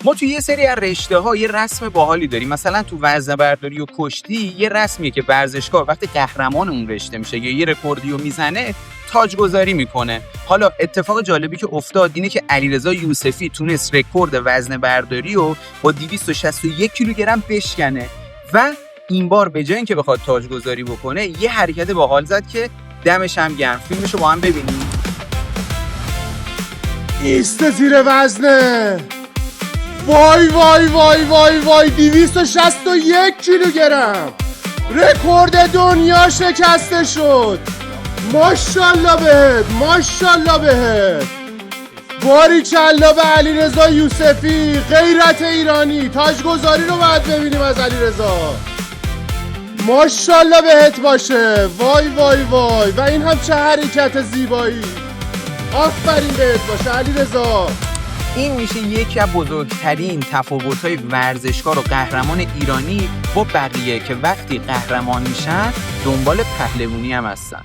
ما توی یه سری از رشته‌ها یه رسم باحالی داریم. مثلا تو وزنه‌برداری و کشتی یه رسمیه که ورزشکار وقتی قهرمان اون رشته میشه یا یه رکوردی رو میزنه تاجگذاری میکنه. حالا اتفاق جالبی که افتاد اینه که علیرضا یوسفی تونست رکورد وزنه‌برداری رو با 261 کیلوگرم بشکنه و این بار به جای اینکه بخواد تاجگذاری بکنه یه حرکت باحال زد که دمش هم گرم. فیلمشو با هم ببینیم. ایست زیر وزنه. وای وای وای وای وای 261 کیلوگرم رکورد دنیا شکسته شد. ماشاءالله بهت، ماشاءالله بهت. باریکلا به علیرضا یوسفی، غیرت ایرانی. تاجگذاری رو باید ببینیم از علیرضا. ماشاءالله بهت باشه. وای وای وای. و این هم چه حرکت زیبایی. آفرین بهت باشه علیرضا. این میشه یکی از بزرگترین تفاوت‌های ورزشکار و قهرمان ایرانی با بقیه که وقتی قهرمان میشن دنبال پهلوانی هم هستن.